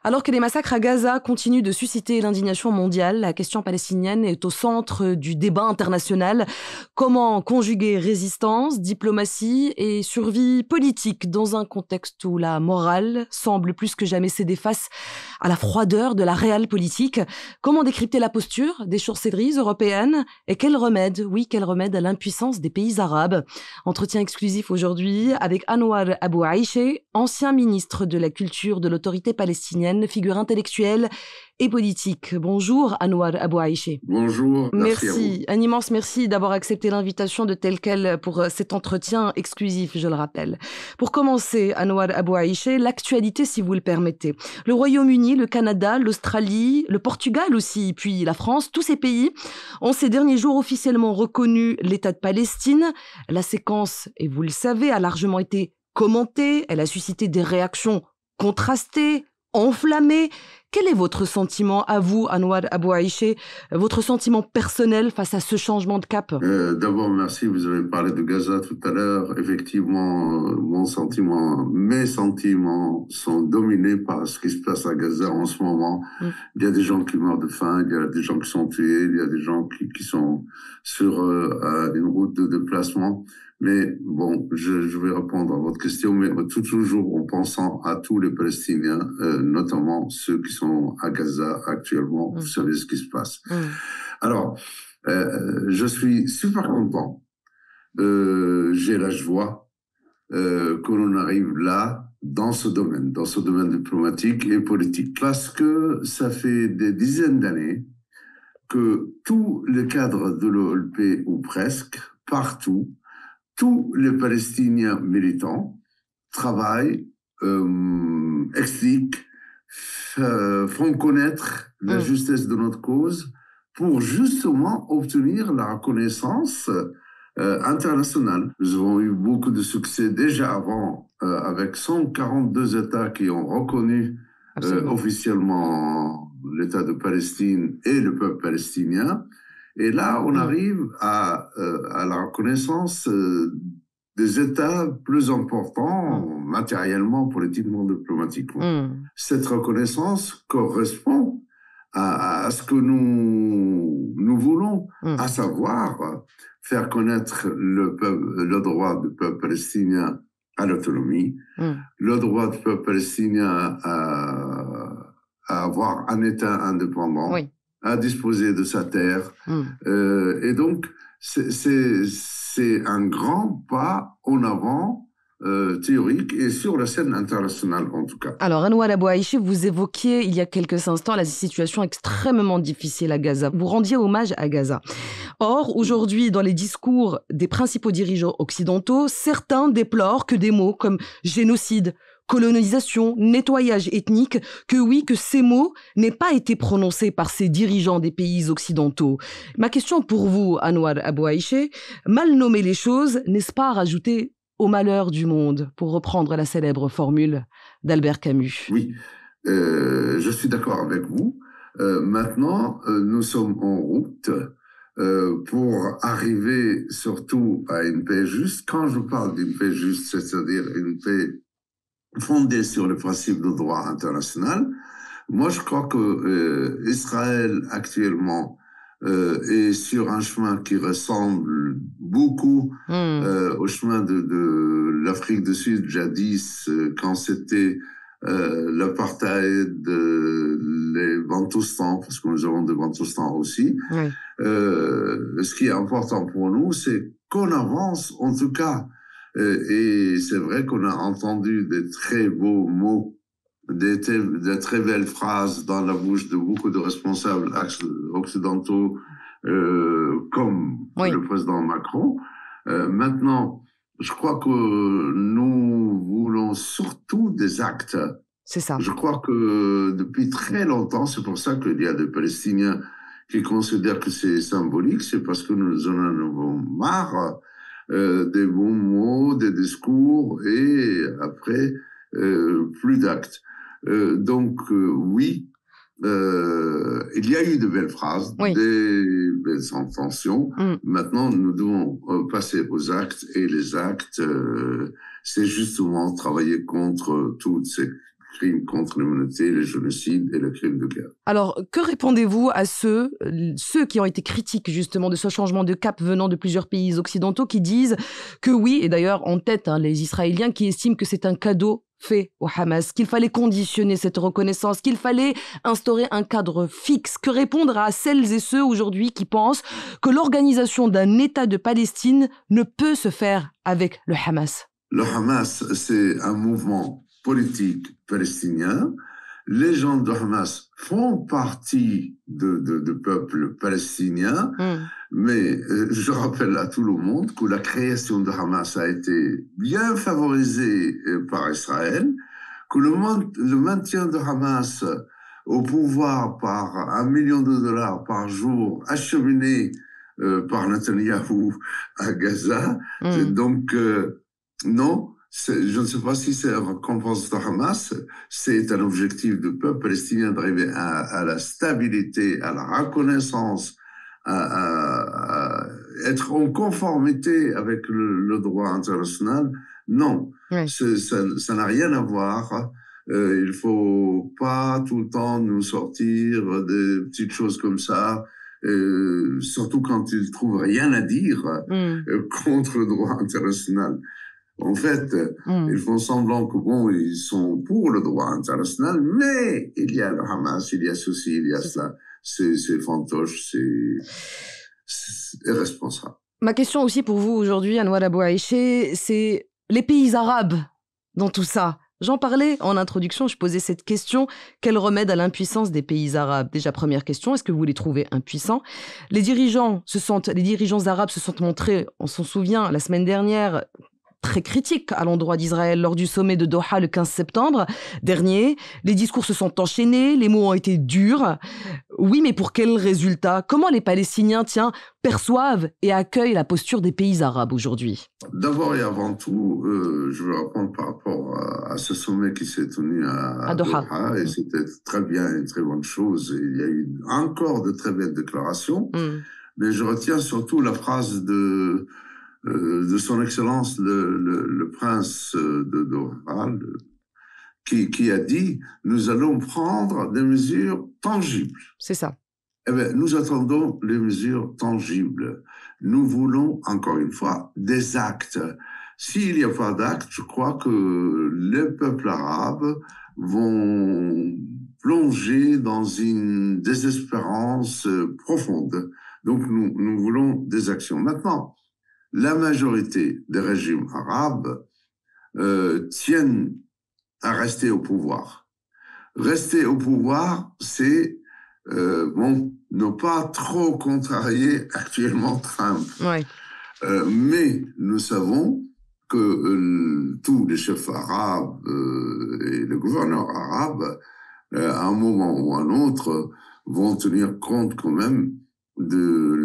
Alors que les massacres à Gaza continuent de susciter l'indignation mondiale, la question palestinienne est au centre du débat international. Comment conjuguer résistance, diplomatie et survie politique dans un contexte où la morale semble plus que jamais céder face à la froideur de la réelle politique? Comment décrypter la posture des chancelleries européennes? Et quel remède à l'impuissance des pays arabes? Entretien exclusif aujourd'hui avec Anouar Abou Aïché, ancien ministre de la Culture de l'autorité palestinienne, figure intellectuelle et politique. Bonjour Anouar Abou Aïché. Bonjour, merci à vous. Merci, un immense merci d'avoir accepté l'invitation de Tel Quel pour cet entretien exclusif, je le rappelle. Pour commencer, Anouar Abou Aïché, l'actualité si vous le permettez. Le Royaume-Uni, le Canada, l'Australie, le Portugal aussi, puis la France, tous ces pays ont ces derniers jours officiellement reconnu l'État de Palestine. La séquence, et vous le savez, a largement été commentée, elle a suscité des réactions contrastées, enflammé. Quel est votre sentiment à vous, Anouar Abou Aïché, votre sentiment personnel face à ce changement de cap? D'abord, merci. Vous avez parlé de Gaza tout à l'heure. Effectivement, mes sentiments sont dominés par ce qui se passe à Gaza en ce moment. Il y a des gens qui meurent de faim, il y a des gens qui sont tués, il y a des gens qui sont sur une route de déplacement. Mais bon, je vais répondre à votre question, mais toujours en pensant à tous les Palestiniens, notamment ceux qui sont à Gaza actuellement. Vous savez ce qui se passe. Alors, je suis super content. J'ai la joie que l'on arrive là, dans ce domaine diplomatique et politique. Parce que ça fait des dizaines d'années que tous les cadres de l'OLP, ou presque, partout, tous les Palestiniens militants travaillent, expliquent, font connaître la justesse de notre cause pour justement obtenir la reconnaissance internationale. Nous avons eu beaucoup de succès déjà avant, avec 142 États qui ont reconnu officiellement l'État de Palestine et le peuple palestinien. Et là, on arrive à la reconnaissance des États plus importants, matériellement, politiquement, diplomatiquement. Cette reconnaissance correspond à ce que nous voulons, à savoir faire connaître le droit du peuple palestinien à l'autonomie, le droit du peuple palestinien à avoir un État indépendant, à disposer de sa terre. Et donc, c'est un grand pas en avant théorique et sur la scène internationale en tout cas. Alors, Anouar Abou Aïché, vous évoquiez il y a quelques instants la situation extrêmement difficile à Gaza. Vous rendiez hommage à Gaza. Or, aujourd'hui, dans les discours des principaux dirigeants occidentaux, certains déplorent que des mots comme génocide, colonisation, nettoyage ethnique, que ces mots n'aient pas été prononcés par ces dirigeants des pays occidentaux. Ma question pour vous, Anouar Abou Aïché, mal nommer les choses, n'est-ce pas rajouter au malheur du monde, pour reprendre la célèbre formule d'Albert Camus? Oui, je suis d'accord avec vous. Maintenant, nous sommes en route pour arriver surtout à une paix juste. Quand je parle d'une paix juste, c'est-à-dire une paix fondée sur le principe de droit international, moi je crois que Israël actuellement est sur un chemin qui ressemble beaucoup au chemin de l'Afrique du Sud jadis, quand c'était l'apartheid, les Bantoustans, parce que nous avons des Bantoustans aussi. Ce qui est important pour nous, c'est qu'on avance en tout cas. Et c'est vrai qu'on a entendu des très beaux mots, des très belles phrases dans la bouche de beaucoup de responsables occidentaux, comme le président Macron. Maintenant, je crois que nous voulons surtout des actes. C'est ça. Je crois que depuis très longtemps, c'est pour ça qu'il y a des Palestiniens qui considèrent que c'est symbolique, c'est parce que nous en avons marre des bons mots, des discours et après plus d'actes. Donc oui, il y a eu de belles phrases, des belles intentions. Maintenant, nous devons passer aux actes et les actes, c'est justement travailler contre toutes ces crimes contre l'humanité, les génocides et les crimes de guerre. Alors, que répondez-vous à ceux qui ont été critiques justement de ce changement de cap venant de plusieurs pays occidentaux qui disent que oui, et d'ailleurs en tête les Israéliens qui estiment que c'est un cadeau fait au Hamas, qu'il fallait conditionner cette reconnaissance, qu'il fallait instaurer un cadre fixe. Que répondre à celles et ceux aujourd'hui qui pensent que l'organisation d'un État de Palestine ne peut se faire avec le Hamas? Le Hamas, c'est un mouvement politique palestinien. Les gens de Hamas font partie du peuple palestinien, mais je rappelle à tout le monde que la création de Hamas a été bien favorisée par Israël, que le maintien de Hamas au pouvoir par $1 million par jour acheminé par Netanyahou à Gaza. Donc, non, je ne sais pas si c'est la récompense de Hamas, c'est un objectif du peuple palestinien d'arriver à la stabilité, à la reconnaissance, à être en conformité avec le droit international. Non, ça n'a rien à voir. Il faut pas tout le temps nous sortir des petites choses comme ça. Surtout quand ils trouvent rien à dire contre le droit international. En fait, ils font semblant que bon, ils sont pour le droit international, mais il y a le Hamas, il y a ceci, il y a cela. C'est fantoche, c'est irresponsable. Ma question aussi pour vous aujourd'hui, Anouar Abou Aïché, c'est les pays arabes dans tout ça. J'en parlais en introduction, je posais cette question. Quel remède à l'impuissance des pays arabes? Déjà, première question, est-ce que vous les trouvez impuissants? Les dirigeants arabes se sont montrés, on s'en souvient, la semaine dernière, très critiques à l'endroit d'Israël lors du sommet de Doha le 15 septembre dernier. Les discours se sont enchaînés, les mots ont été durs. Oui, mais pour quel résultat? Comment les Palestiniens, perçoivent et accueillent la posture des pays arabes aujourd'hui? D'abord et avant tout, je veux répondre par rapport à ce sommet qui s'est tenu à Doha. Et c'était très bien, une très bonne chose. Il y a eu encore de très belles déclarations. Mais je retiens surtout la phrase de son Excellence le prince de Doha, qui a dit « Nous allons prendre des mesures tangibles ». C'est ça. Eh bien, nous attendons les mesures tangibles. Nous voulons, encore une fois, des actes. S'il n'y a pas d'actes, je crois que les peuples arabes vont plonger dans une désespérance profonde. Donc, nous voulons des actions. Maintenant, la majorité des régimes arabes tiennent à rester au pouvoir. Rester au pouvoir, c'est ne pas trop contrarier actuellement Trump. Mais nous savons que tous les chefs arabes et les gouverneurs arabes, à un moment ou à un autre, vont tenir compte quand même de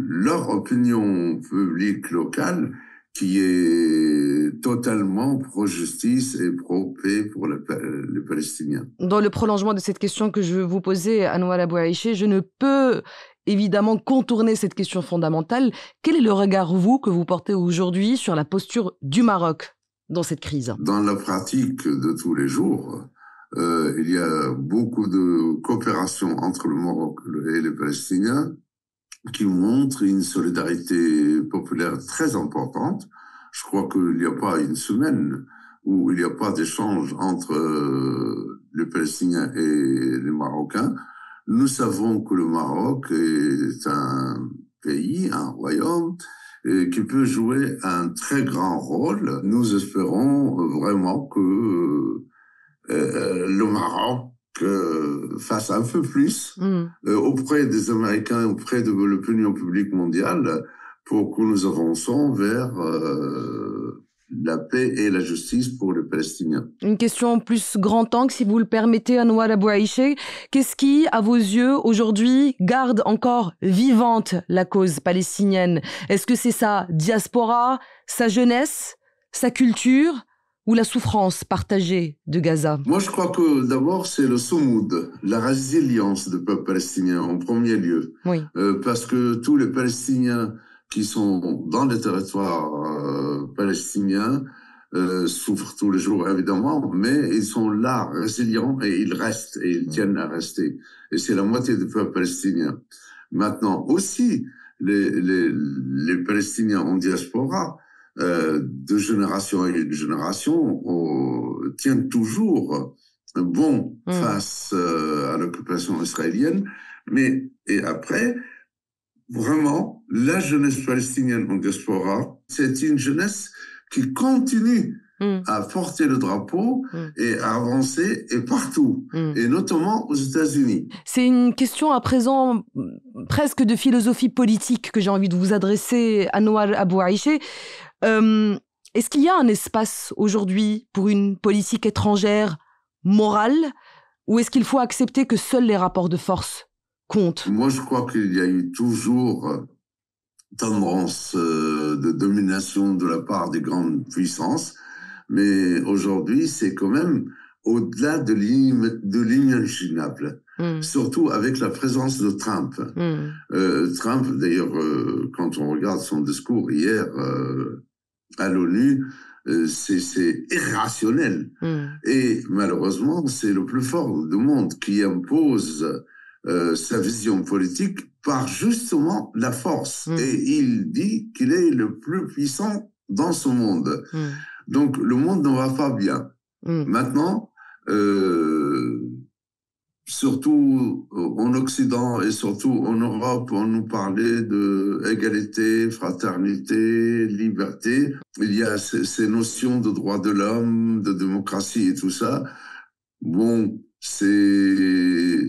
leur opinion publique locale qui est totalement pro-justice et pro-paix pour les Palestiniens. Dans le prolongement de cette question que je veux vous poser, Anouar Abou Aïché, je ne peux évidemment contourner cette question fondamentale. Quel est le regard, que vous portez aujourd'hui sur la posture du Maroc dans cette crise? Dans la pratique de tous les jours, il y a beaucoup de coopération entre le Maroc et les Palestiniens qui montre une solidarité populaire très importante. Je crois qu'il n'y a pas une semaine où il n'y a pas d'échange entre les Palestiniens et les Marocains. Nous savons que le Maroc est un pays, un royaume, qui peut jouer un très grand rôle. Nous espérons vraiment que le Maroc fasse un peu plus auprès des Américains, auprès de l'opinion publique mondiale, pour que nous avançons vers la paix et la justice pour les Palestiniens. Une question plus grand angle, si vous le permettez, Anouar Abou Aïché. Qu'est-ce qui, à vos yeux, aujourd'hui, garde encore vivante la cause palestinienne? Est-ce que c'est sa diaspora, sa jeunesse, sa culture ou la souffrance partagée de Gaza? Moi, je crois que d'abord, c'est le soumoud, la résilience du peuple palestinien en premier lieu. Parce que tous les Palestiniens qui sont dans les territoires palestiniens souffrent tous les jours, évidemment, mais ils sont là, résilients, et ils restent, et ils tiennent à rester. Et c'est la moitié du peuple palestinien. Maintenant, aussi, les Palestiniens en diaspora, de génération en génération, tiennent toujours bon face à l'occupation israélienne, mais et après, vraiment, la jeunesse palestinienne en diaspora, c'est une jeunesse qui continue à porter le drapeau et à avancer et partout, et notamment aux États-Unis. C'est une question à présent presque de philosophie politique que j'ai envie de vous adresser, Anouar Abou Aïché. Est-ce qu'il y a un espace aujourd'hui pour une politique étrangère morale, ou est-ce qu'il faut accepter que seuls les rapports de force comptent? Moi, je crois qu'il y a eu toujours tendance de domination de la part des grandes puissances, mais aujourd'hui, c'est quand même au-delà de l'imaginable, surtout avec la présence de Trump. Trump, d'ailleurs, quand on regarde son discours hier à l'ONU, c'est irrationnel. Et malheureusement, c'est le plus fort du monde qui impose sa vision politique par justement la force. Et il dit qu'il est le plus puissant dans ce monde. Donc, le monde ne va pas bien. Maintenant, surtout en Occident et surtout en Europe, on nous parlait d'égalité, fraternité, liberté. Il y a ces notions de droits de l'homme, de démocratie et tout ça. Bon, il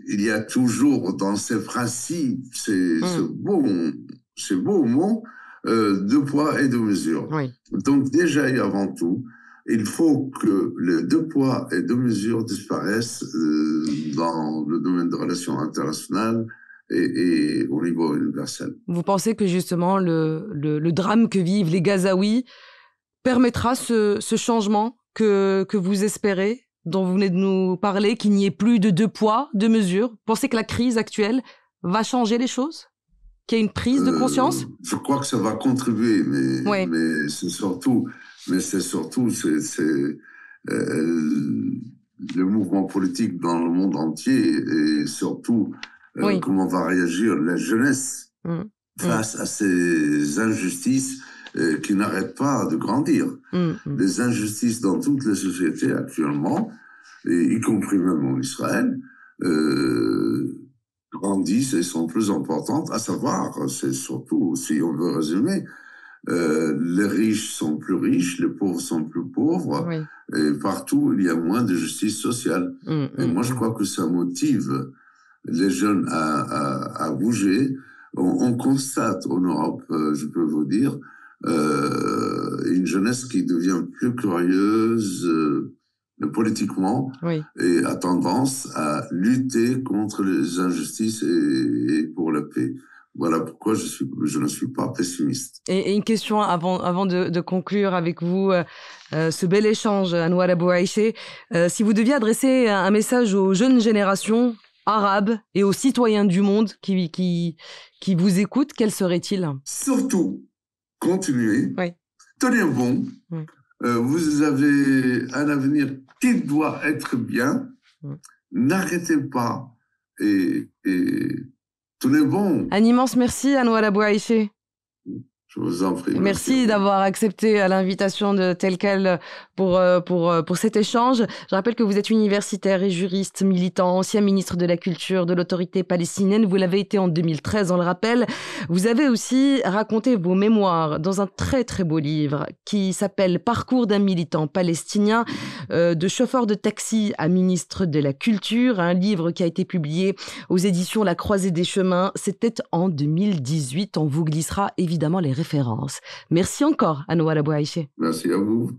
y a toujours dans ces principes, ces beaux mots, deux poids et deux mesures. Oui. Donc déjà et avant tout, il faut que les deux poids et deux mesures disparaissent dans le domaine des relations internationales et au niveau universel. Vous pensez que justement le drame que vivent les Gazaouis permettra ce changement que vous espérez, dont vous venez de nous parler, qu'il n'y ait plus de deux poids, deux mesures? Vous pensez que la crise actuelle va changer les choses? Qu'il y ait une prise de conscience? Je crois que ça va contribuer, mais c'est surtout le mouvement politique dans le monde entier et surtout comment va réagir la jeunesse face à ces injustices qui n'arrêtent pas de grandir. Les injustices dans toutes les sociétés actuellement, y compris même en Israël, grandissent et sont plus importantes, à savoir, c'est surtout, si on veut résumer, les riches sont plus riches, les pauvres sont plus pauvres, et partout il y a moins de justice sociale. Et moi je crois que ça motive les jeunes à bouger. On constate en Europe, je peux vous dire, une jeunesse qui devient plus curieuse politiquement et a tendance à lutter contre les injustices et pour la paix. Voilà pourquoi je ne suis pas pessimiste. Et une question avant de conclure avec vous ce bel échange, Anouar Abou Aïché. Si vous deviez adresser un message aux jeunes générations arabes et aux citoyens du monde qui vous écoutent, quel serait-il? Surtout, continuez, tenez bon. Vous avez un avenir qui doit être bien. N'arrêtez pas et tenez bon. Un immense merci, Anouar Abou Aïché. Je vous en prie. Merci d'avoir accepté l'invitation de Telquel pour cet échange. Je rappelle que vous êtes universitaire et juriste, militant, ancien ministre de la Culture de l'autorité palestinienne. Vous l'avez été en 2013, on le rappelle. Vous avez aussi raconté vos mémoires dans un très très beau livre qui s'appelle Parcours d'un militant palestinien, de chauffeur de taxi à ministre de la Culture. Un livre qui a été publié aux éditions La Croisée des Chemins. C'était en 2018. On vous glissera évidemment les références. Merci encore, Anouar Abou Aïché. Merci à vous.